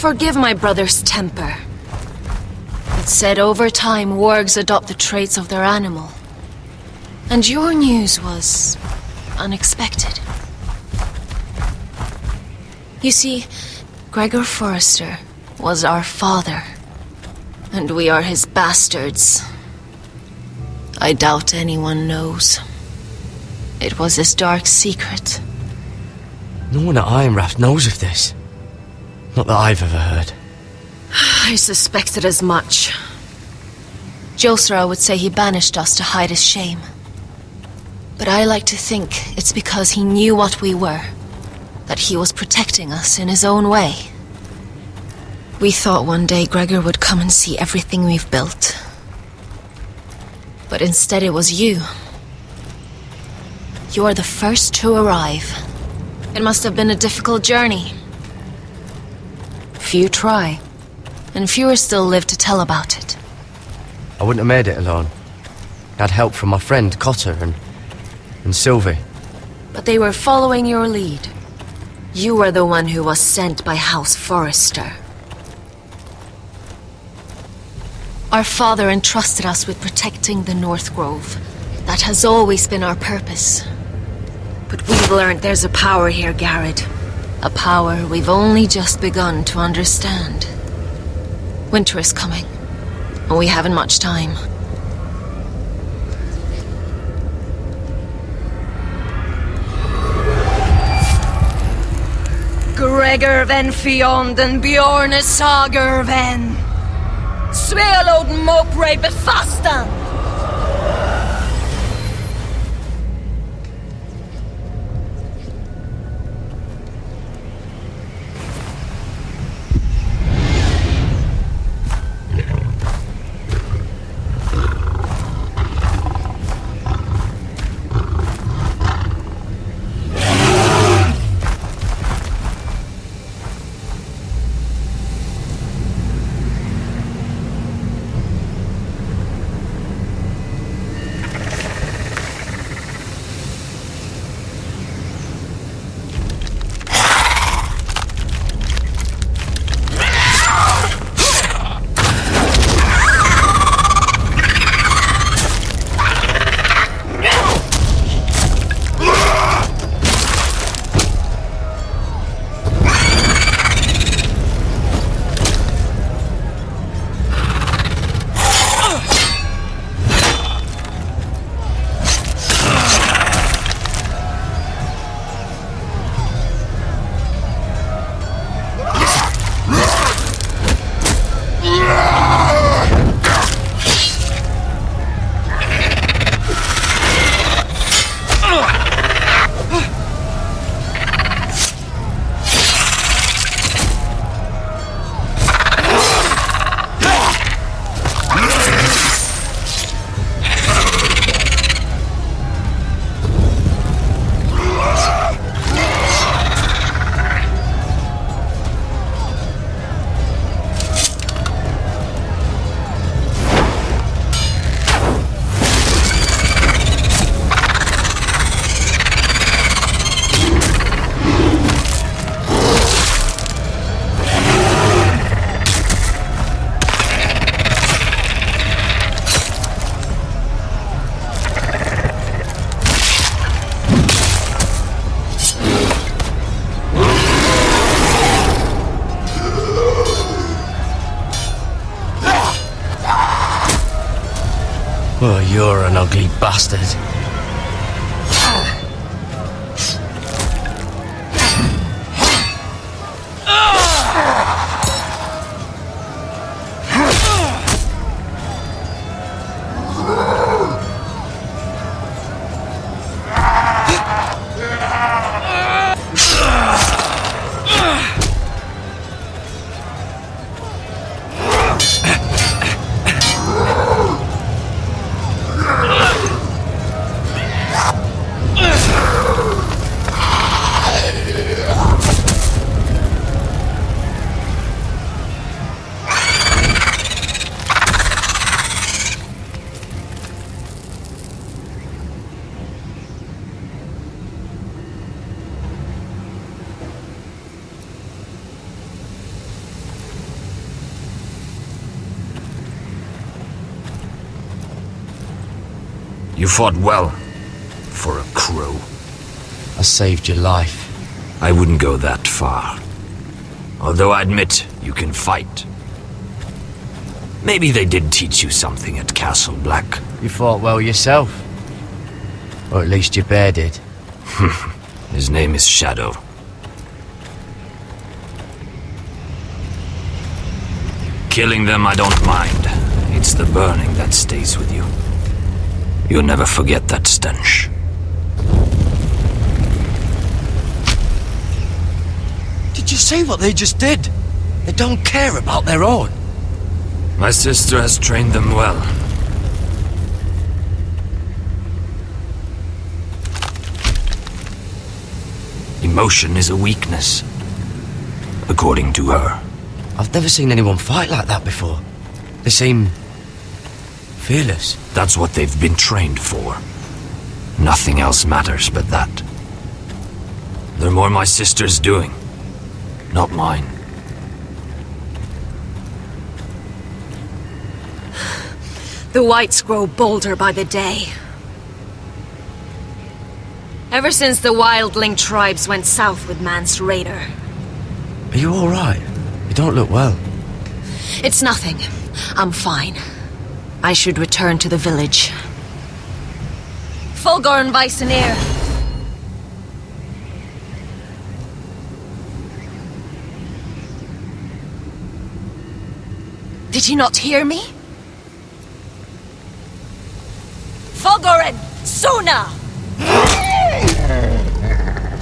Forgive my brother's temper. It's said over time wargs adopt the traits of their animal. And your news was unexpected. You see, Gregor Forrester was our father, and we are his bastards. I doubt anyone knows. It was his dark secret. No one at Ironraft knows of this. Not that I've ever heard. I suspected as much. Josera would say he banished us to hide his shame. But I like to think it's because he knew what we were, that he was protecting us in his own way. We thought one day Gregor would come and see everything we've built. But instead it was you. You are the first to arrive. It must have been a difficult journey. Few try, and fewer still live to tell about it. I wouldn't have made it alone. I had help from my friend Cotter and Sylvie. But they were following your lead. You were the one who was sent by House Forrester. Our father entrusted us with protecting the North Grove. That has always been our purpose. But we've learned there's a power here, Garrett. A power we've only just begun to understand. Winter is coming, and we haven't much time. Gregor ven Fionden Bjorne Sager ven Sveloden Mopre befastan. Oh, you're an ugly bastard. You fought well. For a crow. I saved your life. I wouldn't go that far. Although I admit, you can fight. Maybe they did teach you something at Castle Black. You fought well yourself. Or at least your bear did. His name is Shadow. Killing them I don't mind. It's the burning that stays with you. You'll never forget that stench. Did you see what they just did? They don't care about their own. My sister has trained them well. Emotion is a weakness, according to her. I've never seen anyone fight like that before. They seem fearless. That's what they've been trained for. Nothing else matters but that. They're more my sister's doing, not mine. The whites grow bolder by the day. Ever since the wildling tribes went south with Man's raider. Are you all right? You don't look well. It's nothing. I'm fine. I should return to the village. Fulgorn Viceneer. Did you not hear me? Fulgorn Suna!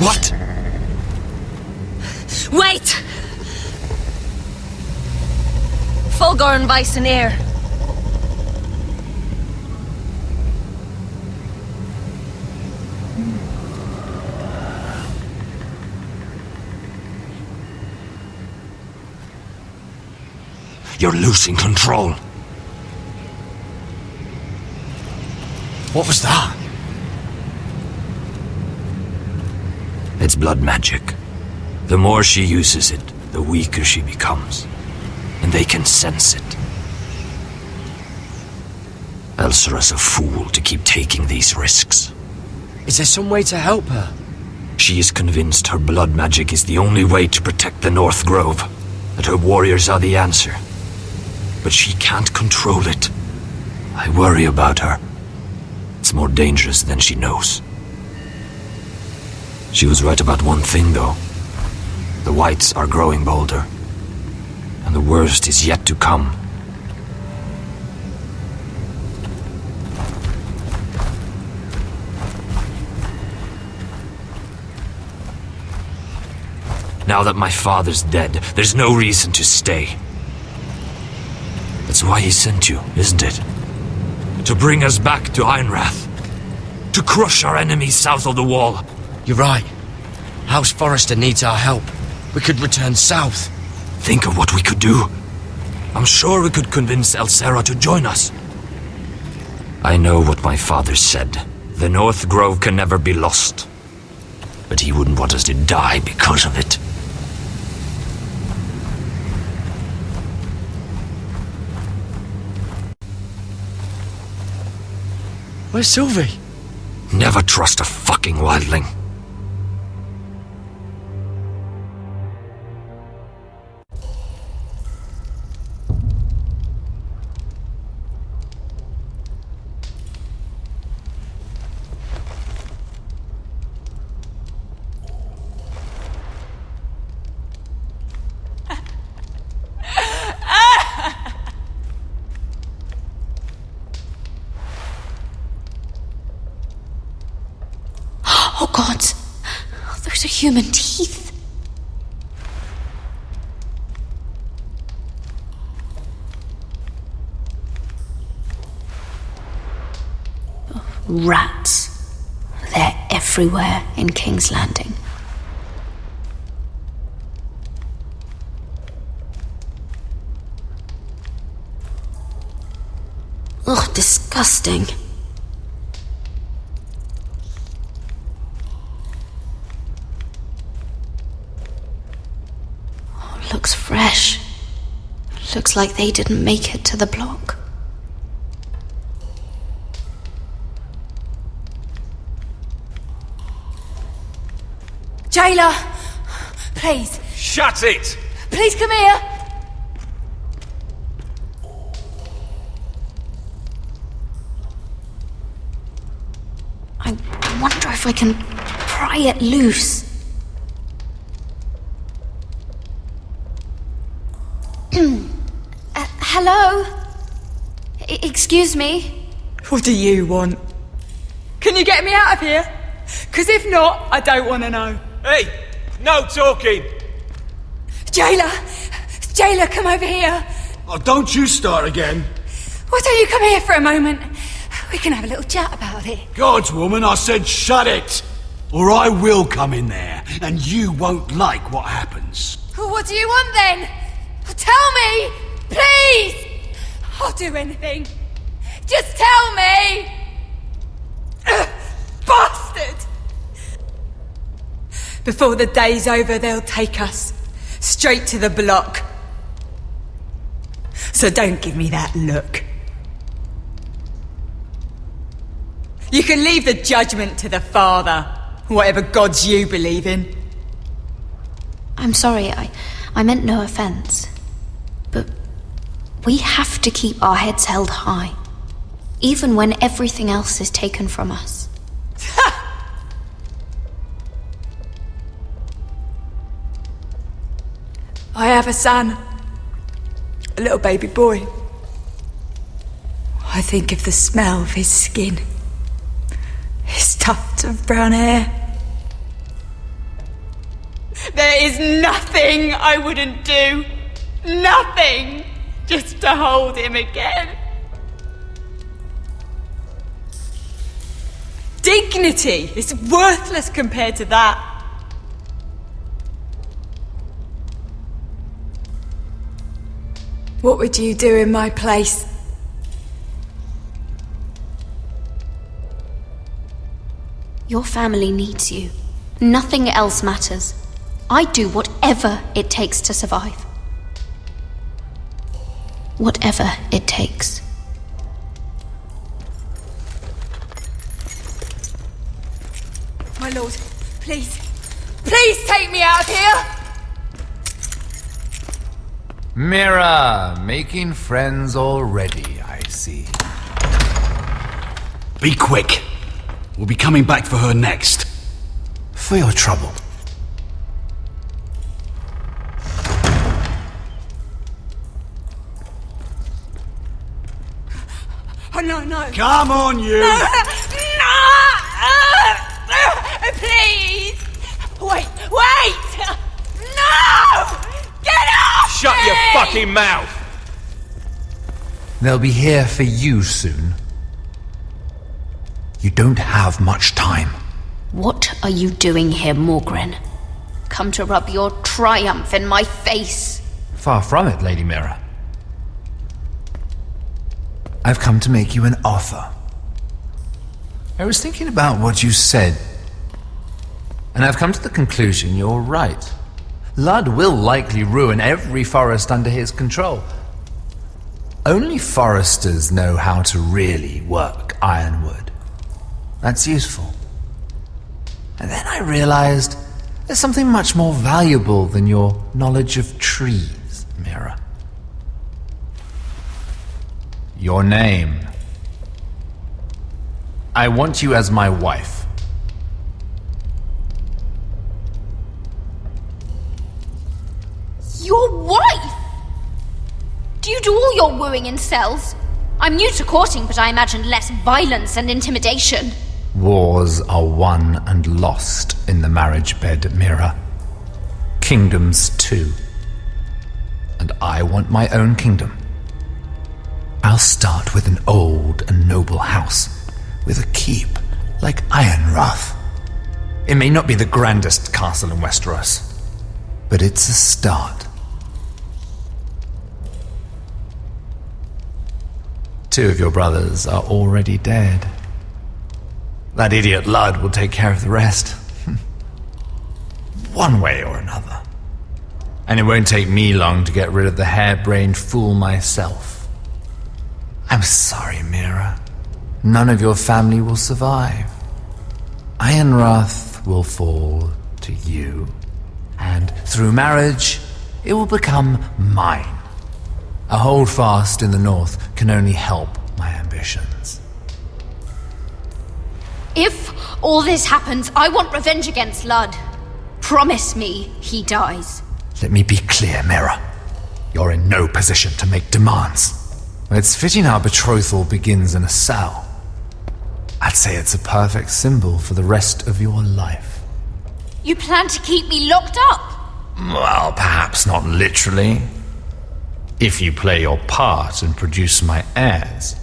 What? Wait! Fulgorn Viceneer. You're losing control. What was that? It's blood magic. The more she uses it, the weaker she becomes. And they can sense it. Elsera's a fool to keep taking these risks. Is there some way to help her? She is convinced her blood magic is the only way to protect the North Grove, that her warriors are the answer. But she can't control it. I worry about her. It's more dangerous than she knows. She was right about one thing, though. The whites are growing bolder. And the worst is yet to come. Now that my father's dead, there's no reason to stay. That's why he sent you, isn't it? To bring us back to Ironrath. To crush our enemies south of the wall. You're right. House Forrester needs our help. We could return south. Think of what we could do. I'm sure we could convince Elsera to join us. I know what my father said. The North Grove can never be lost. But he wouldn't want us to die because of it. Where's Sylvie? Never trust a fucking wildling. Oh God, those are human teeth. Rats. They're everywhere in King's Landing. Ugh, disgusting. Looks fresh. Looks like they didn't make it to the block. Jailer, please. Shut it! Please come here. I wonder if I can pry it loose. Hello? Excuse me? What do you want? Can you get me out of here? Because if not, I don't want to know. Hey! No talking! Jailer! Jailer, come over here. Oh, don't you start again. Why don't you come here for a moment? We can have a little chat about it. Gods, woman, I said shut it. Or I will come in there, and you won't like what happens. Well, what do you want then? Tell me! Please! I'll do anything. Just tell me! Bastard! Before the day's over, they'll take us straight to the block. So don't give me that look. You can leave the judgment to the Father, whatever gods you believe in. I'm sorry, I meant no offense. But we have to keep our heads held high, even when everything else is taken from us. I have a son. A little baby boy. I think of the smell of his skin. His tuft of brown hair. There is nothing I wouldn't do. Nothing! Just to hold him again. Dignity is worthless compared to that. What would you do in my place? Your family needs you. Nothing else matters. I'd do whatever it takes to survive. Whatever it takes. My lord, please. Please take me out of here! Mira, making friends already, I see. Be quick. We'll be coming back for her next. For your trouble. Oh, no, no. Come on, you! No! Please! Wait! No! Get off! Shut me! your fucking mouth! They'll be here for you soon. You don't have much time. What are you doing here, Morgren? Come to rub your triumph in my face? Far from it, Lady Mira. I've come to make you an offer. I was thinking about what you said, and I've come to the conclusion you're right. Ludd will likely ruin every forest under his control. Only foresters know how to really work ironwood. That's useful. And then I realized there's something much more valuable than your knowledge of trees, Mira. Your name. I want you as my wife. Your wife? Do you do all your wooing in cells? I'm new to courting, but I imagined less violence and intimidation. Wars are won and lost in the marriage bed, Mira. Kingdoms too. And I want my own kingdom. I'll start with an old and noble house, with a keep like Ironrath. It may not be the grandest castle in Westeros, but it's a start. Two of your brothers are already dead. That idiot Ludd will take care of the rest. One way or another. And it won't take me long to get rid of the harebrained fool myself. I'm sorry, Mira. None of your family will survive. Ironrath will fall to you. And through marriage, it will become mine. A holdfast in the north can only help my ambitions. If all this happens, I want revenge against Lud. Promise me he dies. Let me be clear, Mira. You're in no position to make demands. It's fitting our betrothal begins in a cell. I'd say it's a perfect symbol for the rest of your life. You plan to keep me locked up? Well, perhaps not literally. If you play your part and produce my heirs.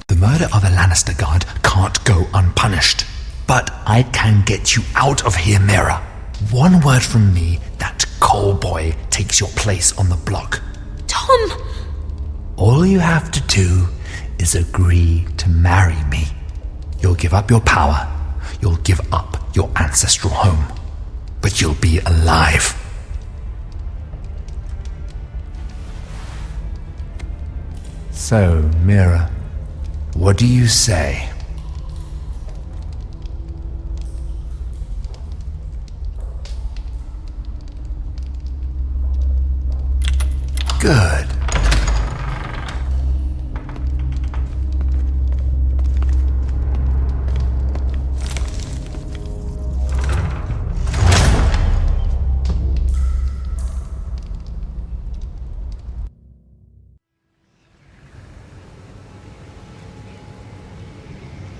The murder of a Lannister guard can't go unpunished. But I can get you out of here, Mira. One word from me, that coal boy takes your place on the block. Tom! All you have to do is agree to marry me. You'll give up your power. You'll give up your ancestral home. But you'll be alive. So, Mira, what do you say? Good.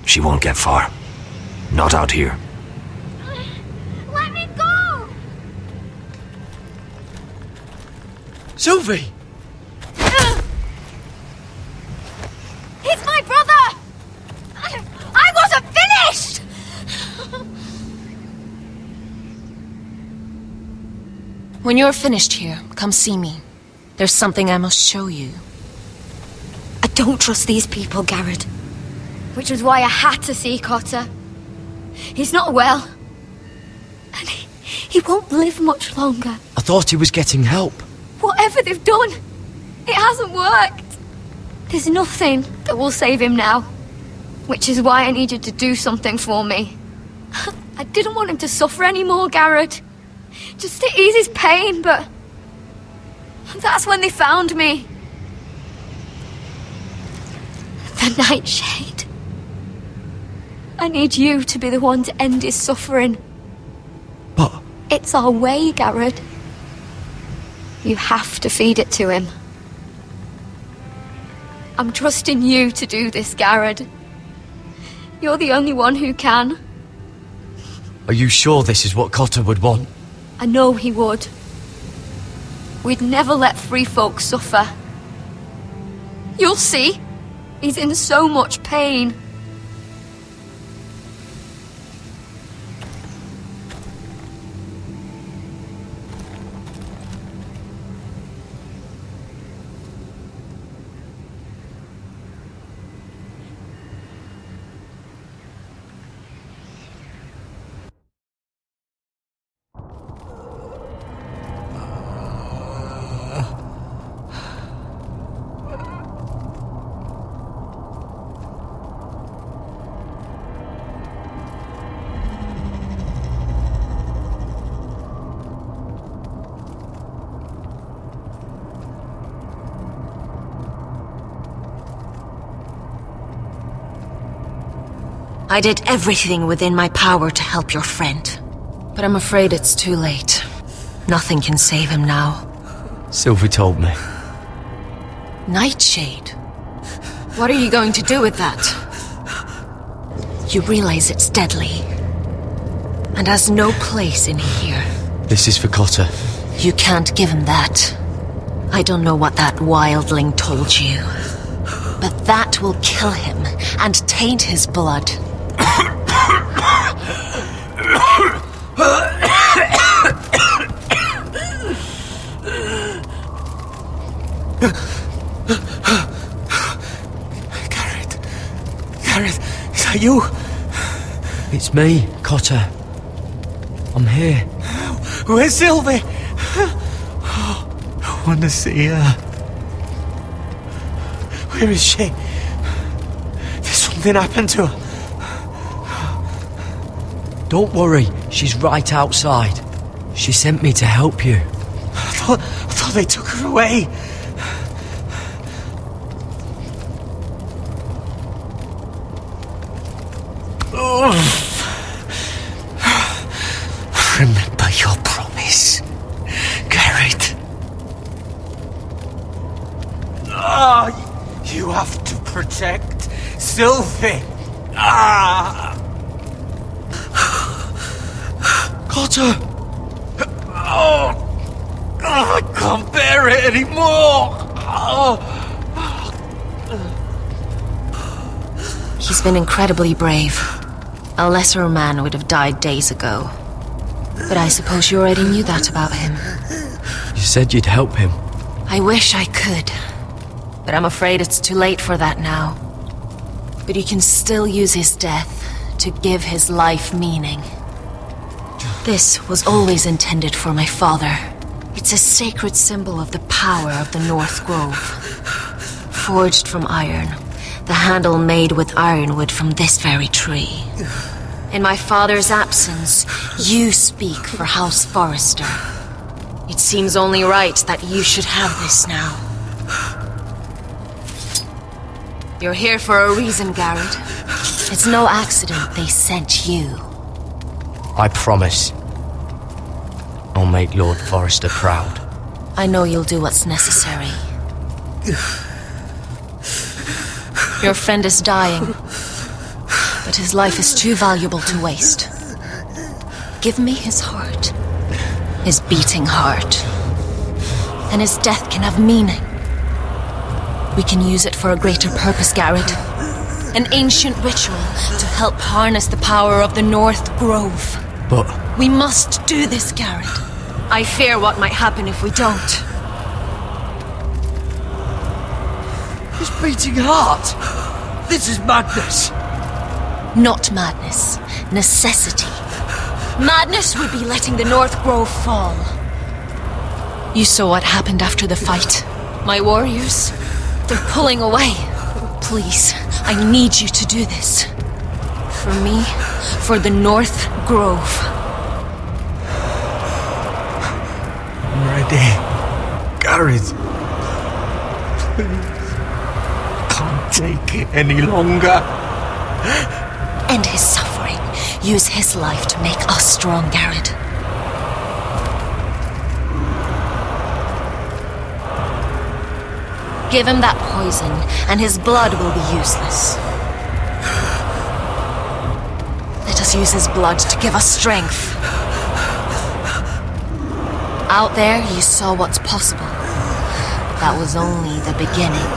She won't get far. Not out here. Let me go! Sylvie! He's my brother! I wasn't finished! When you're finished here, come see me. There's something I must show you. I don't trust these people, Garrett. Which was why I had to see Cotter. He's not well. And he won't live much longer. I thought he was getting help. Whatever they've done, it hasn't worked. There's nothing that will save him now. Which is why I need you to do something for me. I didn't want him to suffer anymore, Garrett. Just to ease his pain, but that's when they found me. The Nightshade. I need you to be the one to end his suffering. But It's our way, Garrett. You have to feed it to him. I'm trusting you to do this, Garrett. You're the only one who can. are you sure this is what Cotter would want? I know he would. We'd never let free folk suffer. You'll see. He's in so much pain. I did everything within my power to help your friend. But I'm afraid it's too late. Nothing can save him now. Sylvie told me. Nightshade? What are you going to do with that? You realize it's deadly. And has no place in here. This is for Cotter. You can't give him that. I don't know what that wildling told you. But that will kill him and taint his blood. Garrett. Gareth, is that you? It's me, Cotter. I'm here. Where's Sylvie? I want to see her. Where is she? Did something happen to her? Don't worry, she's right outside. She sent me to help you. I thought they took her away. Remember your promise, Garrett. You have to protect Sylvie. Cotter! I can't bear it anymore. He's been incredibly brave. A lesser man would have died days ago. But I suppose you already knew that about him. You said you'd help him. I wish I could. But I'm afraid it's too late for that now. But you can still use his death to give his life meaning. This was always intended for my father. It's a sacred symbol of the power of the North Grove. Forged from iron, the handle made with ironwood from this very tree. In my father's absence, you speak for House Forrester. It seems only right that you should have this now. You're here for a reason, Garrett. It's no accident they sent you. I promise. I'll make Lord Forrester proud. I know you'll do what's necessary. Your friend is dying, but his life is too valuable to waste. Give me his heart. His beating heart. And his death can have meaning. We can use it for a greater purpose, Garrett. An ancient ritual to help harness the power of the North Grove. But We must do this, Garrett. I fear what might happen if we don't. his beating heart! This is madness! Not madness. Necessity. Madness would be letting the North Grove fall. You saw what happened after the fight. My warriors, they're pulling away. Please, I need you to do this. For me, for the North Grove. I'm ready. Gareth. Please. Can't take it any longer. End his suffering. Use his life to make us strong, Garrett. Give him that poison, and his blood will be useless. Let us use his blood to give us strength. Out there, you saw what's possible. That was only the beginning.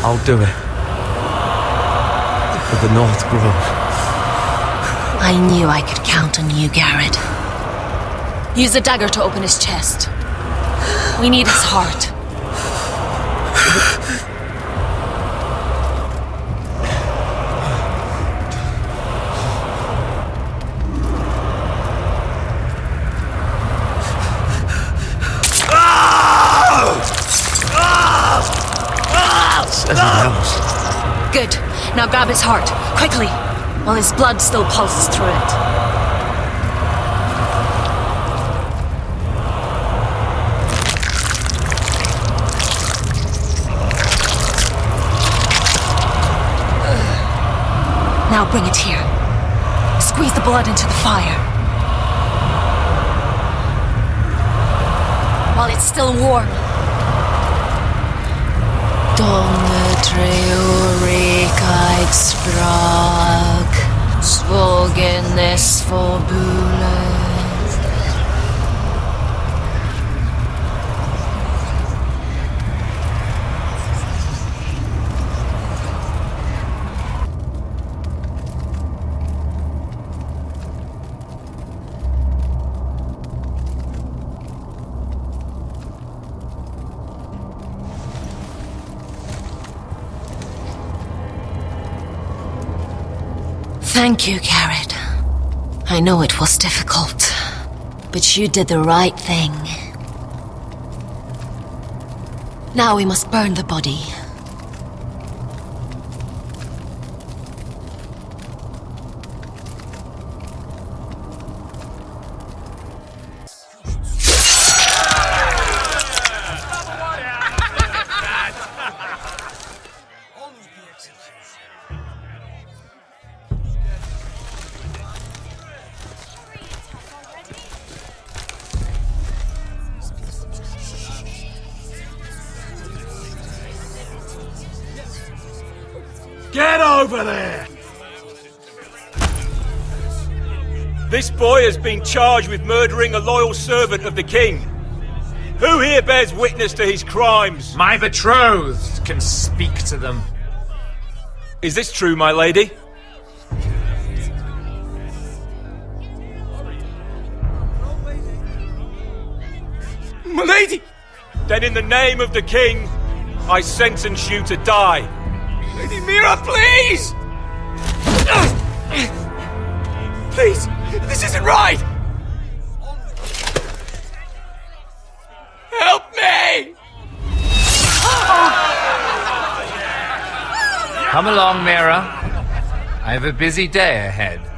I'll do it. For the North Grove. I knew I could count on you, Garrett. Use the dagger to open his chest. We need his heart. Good. Now grab his heart, quickly, while his blood still pulses through it. Now bring it here. Squeeze the blood into the fire. While it's still warm. Donnertreurig sprach, svogenes forbule. Thank you, Carrot. I know it was difficult, but you did the right thing. Now we must burn the body. Get over there! This boy has been charged with murdering a loyal servant of the king. Who here bears witness to his crimes? My betrothed can speak to them. Is this true, my lady? My lady! Then in the name of the king, I sentence you to die. Lady Mira, please! Please! This isn't right! Help me! Come along, Mira. I have a busy day ahead.